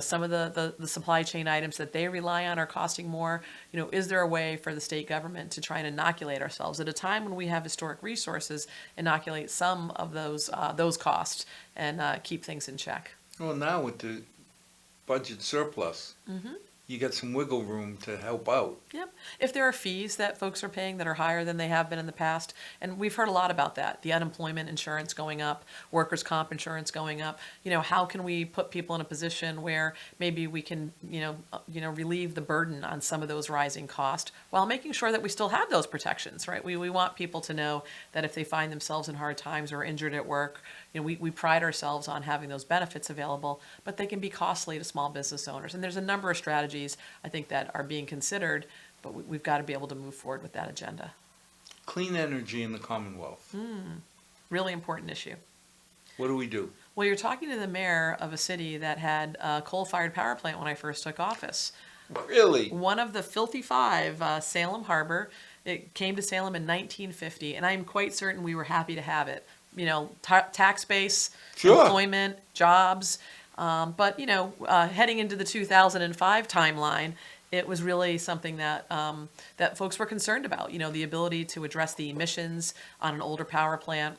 Some of the supply chain items that they rely on are costing more. Is there a way for the state government to try and inoculate ourselves at a time when we have historic resources, inoculate some of those costs and keep things in check? Well, now with the budget surplus, you got some wiggle room to help out. Yep. If there are fees that folks are paying that are higher than they have been in the past, and we've heard a lot about that, the unemployment insurance going up, workers' comp insurance going up, how can we put people in a position where maybe we can, relieve the burden on some of those rising costs while making sure that we still have those protections, right? We want people to know that if they find themselves in hard times or injured at work, we pride ourselves on having those benefits available, but they can be costly to small business owners. And there's a number of strategies, I think, that are being considered, but we've got to be able to move forward with that agenda. Clean energy in the Commonwealth. Really important issue. What do we do? Well, you're talking to the mayor of a city that had a coal-fired power plant when I first took office. Really? One of the filthy five, Salem Harbor. It came to Salem in 1950, and I'm quite certain we were happy to have it. Tax base, sure, employment, jobs. But, heading into the 2005 timeline, it was really something that that folks were concerned about. The ability to address the emissions on an older power plant.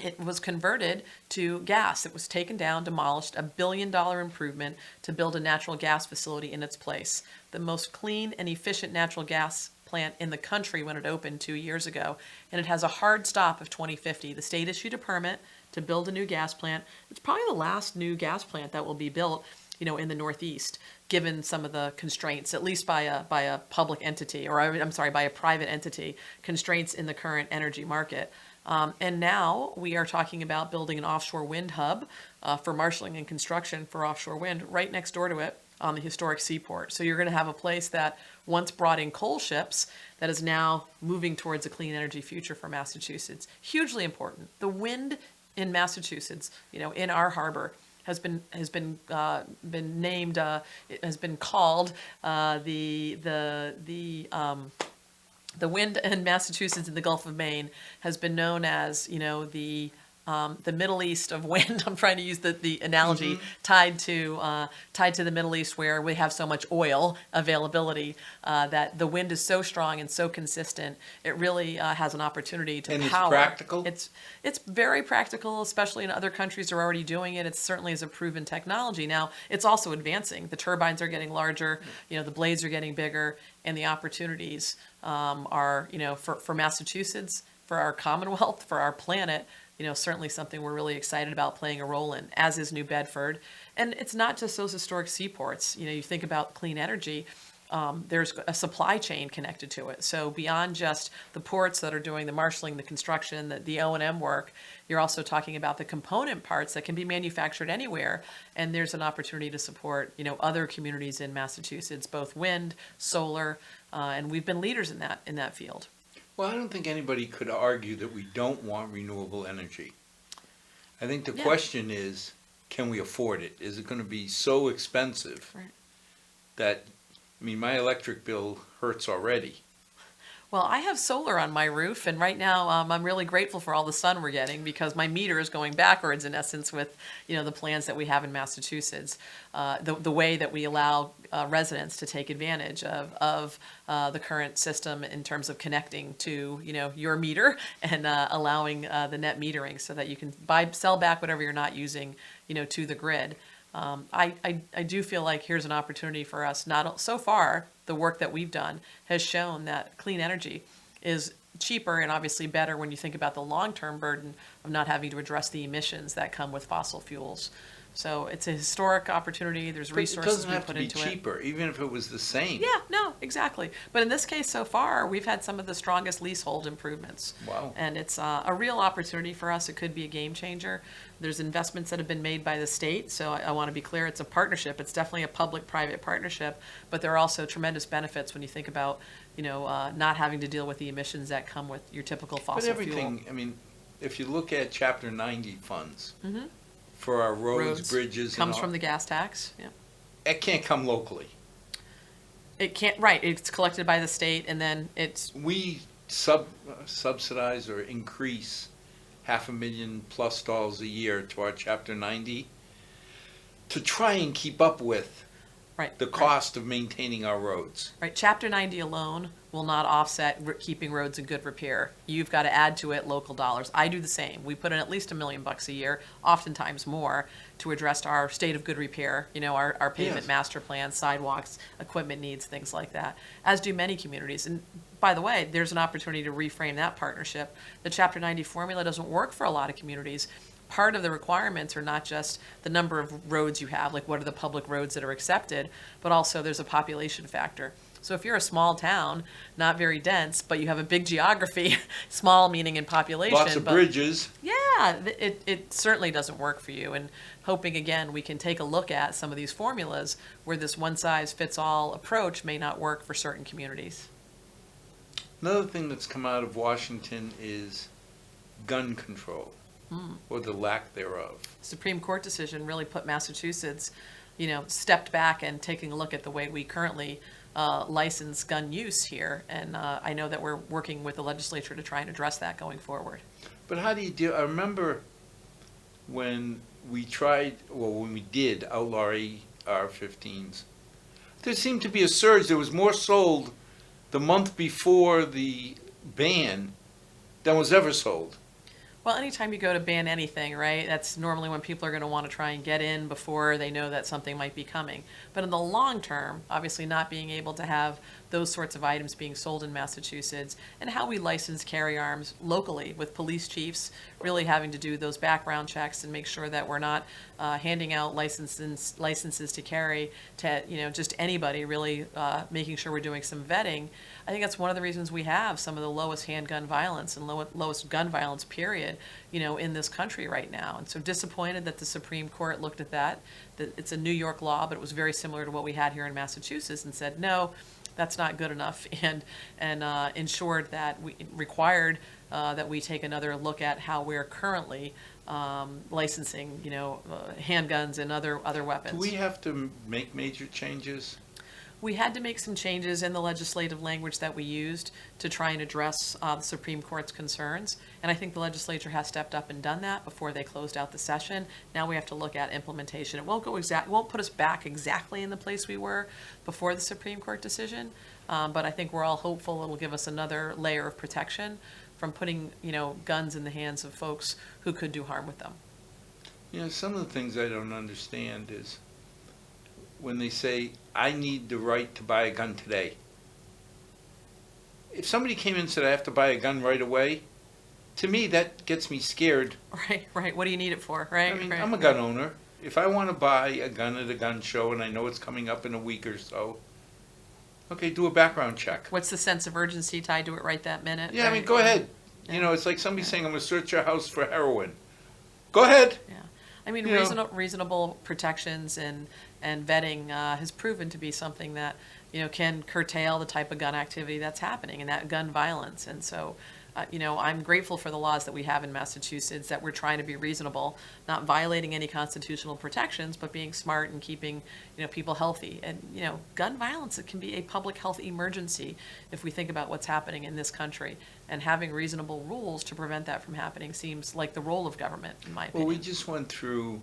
It was converted to gas. It was taken down, demolished, $1 billion improvement to build a natural gas facility in its place. The most clean and efficient natural gas plant in the country when it opened 2 years ago. And it has a hard stop of 2050. The state issued a permit to build a new gas plant. It's probably the last new gas plant that will be built, in the Northeast, given some of the constraints, at least by a public entity, or by a private entity, constraints in the current energy market. And now we are talking about building an offshore wind hub for marshaling and construction for offshore wind right next door to it on the historic seaport. So you're going to have a place that once brought in coal ships that is now moving towards a clean energy future for Massachusetts. Hugely important. The wind in Massachusetts, in our harbor, has been named. It has been called the wind in Massachusetts and the Gulf of Maine has been known as, the the Middle East of wind. I'm trying to use the analogy tied to the Middle East, where we have so much oil availability that the wind is so strong and so consistent. It really has an opportunity to And it's power. practical? It's very practical, especially in other countries are already doing it. It certainly is a proven technology. Now it's also advancing. The turbines are getting larger. The blades are getting bigger, and the opportunities are for Massachusetts, for our Commonwealth, for our planet. Certainly something we're really excited about playing a role in, as is New Bedford. And it's not just those historic seaports. You think about clean energy, there's a supply chain connected to it. So beyond just the ports that are doing the marshaling, the construction, the O&M work, you're also talking about the component parts that can be manufactured anywhere. And there's an opportunity to support, other communities in Massachusetts, both wind, solar, and we've been leaders in that field. Well, I don't think anybody could argue that we don't want renewable energy. I think the Yeah. question is, can we afford it? Is it going to be so expensive Right. that, my electric bill hurts already. Well, I have solar on my roof, and right now I'm really grateful for all the sun we're getting because my meter is going backwards in essence with the plans that we have in Massachusetts, the way that we allow residents to take advantage of the current system in terms of connecting to your meter and allowing the net metering so that you can sell back whatever you're not using to the grid. I do feel like here's an opportunity for us. So far, the work that we've done has shown that clean energy is cheaper and obviously better when you think about the long-term burden of not having to address the emissions that come with fossil fuels. So it's a historic opportunity. There's resources we put into it. It doesn't have to be cheaper, even if it was the same. Yeah, no, exactly. But in this case, so far, we've had some of the strongest leasehold improvements. Wow. And it's a real opportunity for us. It could be a game changer. There's investments that have been made by the state. So I want to be clear, it's a partnership. It's definitely a public-private partnership. But there are also tremendous benefits when you think about, not having to deal with the emissions that come with your typical fossil fuel. But everything, if you look at Chapter 90 funds, for our roads, bridges, comes from the gas tax. Yeah. It can't come locally. It can't. Right. It's collected by the state, and then it's. We subsidize or increase $500,000+ a year to our Chapter 90 to try and keep up with the cost of maintaining our roads. Right. Chapter 90 alone will not offset keeping roads in good repair. You've got to add to it local dollars. I do the same. We put in at least $1 million a year, oftentimes more, to address our state of good repair, our pavement master plan, sidewalks, equipment needs, things like that, as do many communities. And by the way, there's an opportunity to reframe that partnership. The Chapter 90 formula doesn't work for a lot of communities. Part of the requirements are not just the number of roads you have, like what are the public roads that are accepted, but also there's a population factor. So if you're a small town, not very dense, but you have a big geography, small meaning in population. Lots of bridges. Yeah, it certainly doesn't work for you. And hoping, again, we can take a look at some of these formulas where this one-size-fits-all approach may not work for certain communities. Another thing that's come out of Washington is gun control, or the lack thereof. Supreme Court decision really put Massachusetts, stepped back and taking a look at the way we currently license gun use here. And I know that we're working with the legislature to try and address that going forward. But how do you deal? I remember when we did outlaw AR-15s, there seemed to be a surge. There was more sold the month before the ban than was ever sold. Well, anytime you go to ban anything, right, that's normally when people are going to want to try and get in before they know that something might be coming. But in the long term, obviously not being able to have those sorts of items being sold in Massachusetts, and how we license carry arms locally with police chiefs really having to do those background checks and make sure that we're not handing out licenses to carry to just anybody, really making sure we're doing some vetting. I think that's one of the reasons we have some of the lowest handgun violence and lowest gun violence period, in this country right now. And so disappointed that the Supreme Court looked at that it's a New York law, but it was very similar to what we had here in Massachusetts, and said, no, that's not good enough, and ensured that required that we take another look at how we're currently licensing, handguns and other weapons. Do we have to make major changes? We had to make some changes in the legislative language that we used to try and address the Supreme Court's concerns. And I think the legislature has stepped up and done that before they closed out the session. Now we have to look at implementation. It won't put us back exactly in the place we were before the Supreme Court decision, but I think we're all hopeful it'll give us another layer of protection from putting, guns in the hands of folks who could do harm with them. Some of the things I don't understand is when they say, I need the right to buy a gun today. If somebody came in and said, I have to buy a gun right away, to me, that gets me scared. Right. What do you need it for, right? Right. I'm a gun owner. If I want to buy a gun at a gun show and I know it's coming up in a week or so, okay, do a background check. What's the sense of urgency tied to it right that minute? Yeah, right? go ahead. Yeah. It's like somebody saying, I'm going to search your house for heroin. Go ahead. Yeah. Reasonable protections and vetting has proven to be something that, can curtail the type of gun activity that's happening and that gun violence. And so, I'm grateful for the laws that we have in Massachusetts, that we're trying to be reasonable, not violating any constitutional protections, but being smart and keeping, people healthy. And, gun violence, it can be a public health emergency if we think about what's happening in this country. And having reasonable rules to prevent that from happening seems like the role of government, in my opinion. Well, we just went through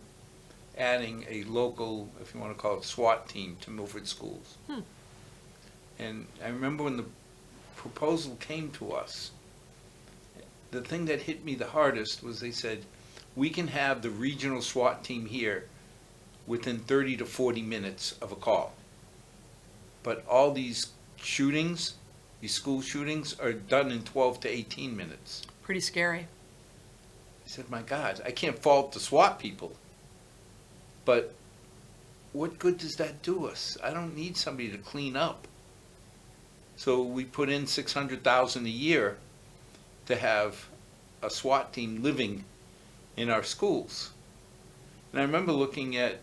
adding a local, if you want to call it, SWAT team to Milford schools. And I remember when the proposal came to us, the thing that hit me the hardest was they said, we can have the regional SWAT team here within 30 to 40 minutes of a call. But all these shootings, these school shootings, are done in 12 to 18 minutes. Pretty scary. I said, my God, I can't fault the SWAT people, but what good does that do us? I don't need somebody to clean up. So we put in $600,000 a year to have a SWAT team living in our schools. And I remember looking at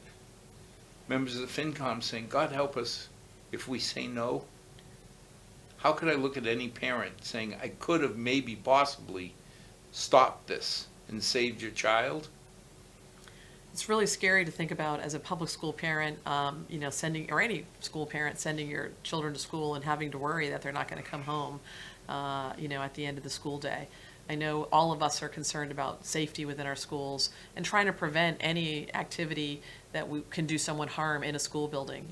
members of the FinCom saying, God help us if we say no. How could I look at any parent saying, I could have maybe possibly stopped this and saved your child? It's really scary to think about as a public school parent, sending, or any school parent sending your children to school and having to worry that they're not going to come home, at the end of the school day. I know all of us are concerned about safety within our schools and trying to prevent any activity that can do someone harm in a school building,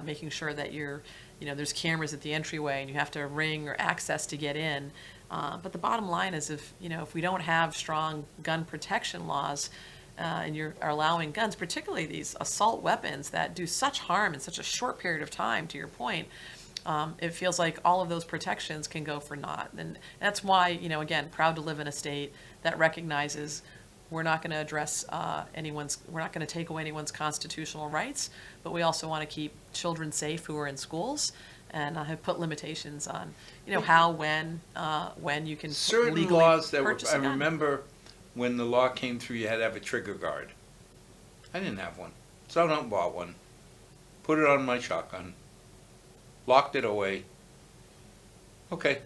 making sure that there's cameras at the entryway and you have to ring or access to get in. But the bottom line is if we don't have strong gun protection laws, and are allowing guns, particularly these assault weapons that do such harm in such a short period of time, to your point, it feels like all of those protections can go for naught. And that's why, again, proud to live in a state that recognizes we're not going to address we're not going to take away anyone's constitutional rights, but we also want to keep children safe who are in schools and have put limitations on, how, when you can certain legally laws that purchase I a gun. remember when the law came through, you had to have a trigger guard. I didn't have one, so I went and bought one. Put it on my shotgun. Locked it away. Okay.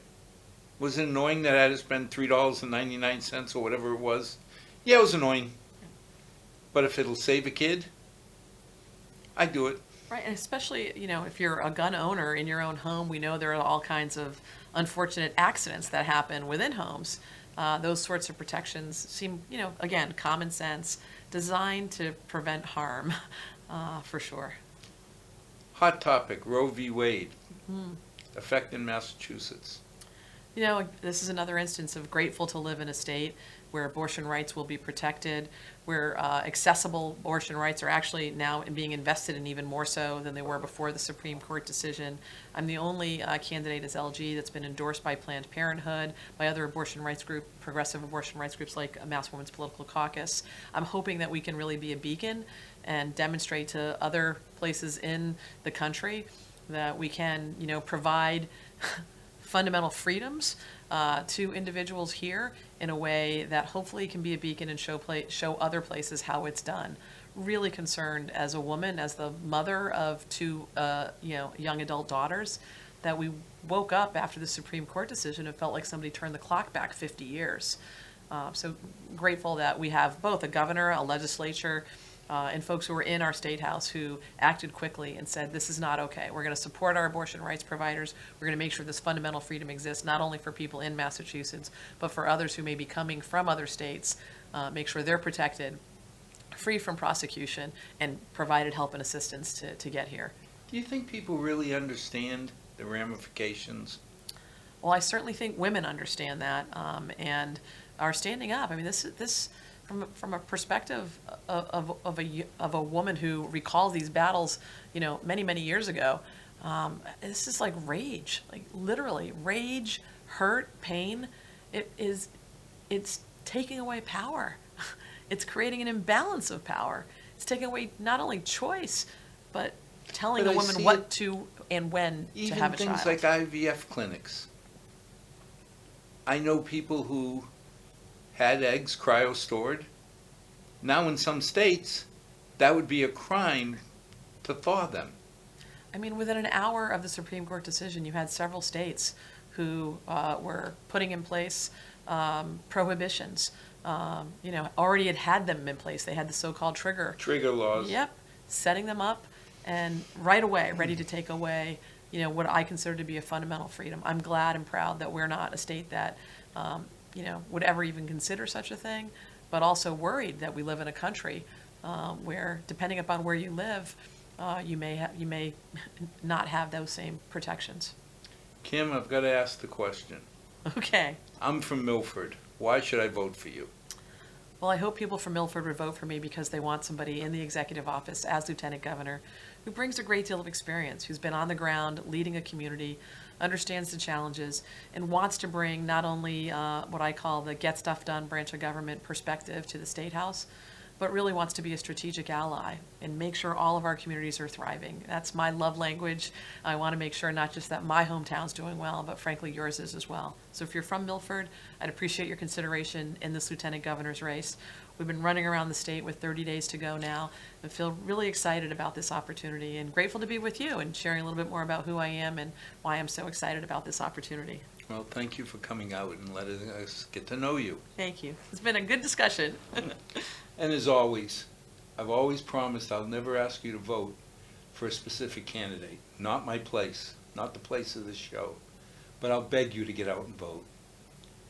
Was it annoying that I had to spend $3.99 or whatever it was? Yeah, it was annoying. But if it'll save a kid, I do it. Right, and especially, if you're a gun owner in your own home, we know there are all kinds of unfortunate accidents that happen within homes. Those sorts of protections seem, again, common sense, designed to prevent harm, for sure. Hot topic, Roe v. Wade, effect in Massachusetts. This is another instance of grateful to live in a state where abortion rights will be protected, where accessible abortion rights are actually now being invested in even more so than they were before the Supreme Court decision. I'm the only candidate as LG that's been endorsed by Planned Parenthood, by other progressive abortion rights groups like Mass Women's Political Caucus. I'm hoping that we can really be a beacon and demonstrate to other places in the country that we can, provide fundamental freedoms to individuals here in a way that hopefully can be a beacon and show other places how it's done. Really concerned as a woman, as the mother of two young adult daughters, that we woke up after the Supreme Court decision and felt like somebody turned the clock back 50 years. So grateful that we have both a governor, a legislature, and folks who were in our state house who acted quickly and said, this is not okay. We're going to support our abortion rights providers. We're going to make sure this fundamental freedom exists, not only for people in Massachusetts, but for others who may be coming from other states, make sure they're protected, free from prosecution, and provided help and assistance to get here. Do you think people really understand the ramifications? Well, I certainly think women understand that and are standing up. I mean, this from a perspective of a woman who recalls these battles, many years ago. This is like rage, like literally rage, hurt, pain. It's taking away power. It's creating an imbalance of power. It's taking away not only choice, but telling a woman what to and when to have a child. Even things like IVF clinics. I know people who had eggs cryo-stored. Now in some states, that would be a crime to thaw them. I mean, within an hour of the Supreme Court decision, you had several states who were putting in place prohibitions. Already had them in place. They had the so-called trigger laws. Yep, setting them up and right away ready to take away what I consider to be a fundamental freedom. I'm glad and proud that we're not a state that would ever even consider such a thing, but also worried that we live in a country where, depending upon where you live, you may not have those same protections. Kim, I've got to ask the question. Okay. I'm from Milford. Why should I vote for you? Well, I hope people from Milford would vote for me because they want somebody in the executive office as lieutenant governor who brings a great deal of experience, who's been on the ground leading a community, understands the challenges, and wants to bring not only what I call the get stuff done branch of government perspective to the State House, but really wants to be a strategic ally and make sure all of our communities are thriving. That's my love language. I want to make sure not just that my hometown's doing well, but frankly yours is as well. So if you're from Milford, I'd appreciate your consideration in this lieutenant governor's race. We've been running around the state with 30 days to go now and feel really excited about this opportunity and grateful to be with you and sharing a little bit more about who I am and why I'm so excited about this opportunity. Well, thank you for coming out and letting us get to know you. Thank you. It's been a good discussion. And as always, I've always promised I'll never ask you to vote for a specific candidate. Not my place, not the place of this show. But I'll beg you to get out and vote.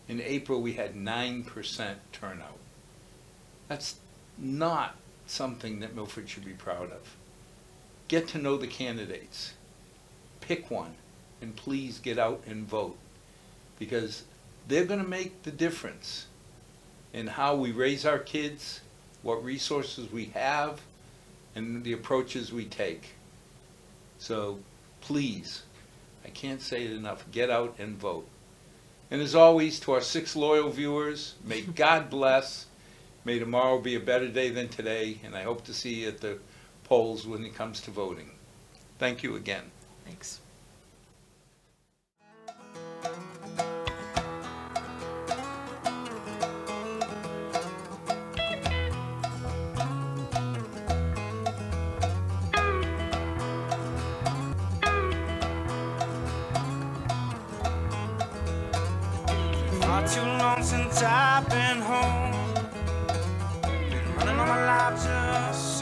In April, we had 9% turnout. That's not something that Milford should be proud of. Get to know the candidates. Pick one, and please get out and vote. Because they're going to make the difference in how we raise our kids, what resources we have, and the approaches we take. So please, I can't say it enough, get out and vote. And as always, to our 6 loyal viewers, may God bless. May tomorrow be a better day than today, and I hope to see you at the polls when it comes to voting. Thank you again. Thanks. Not too long since I've been home. Been running all my life just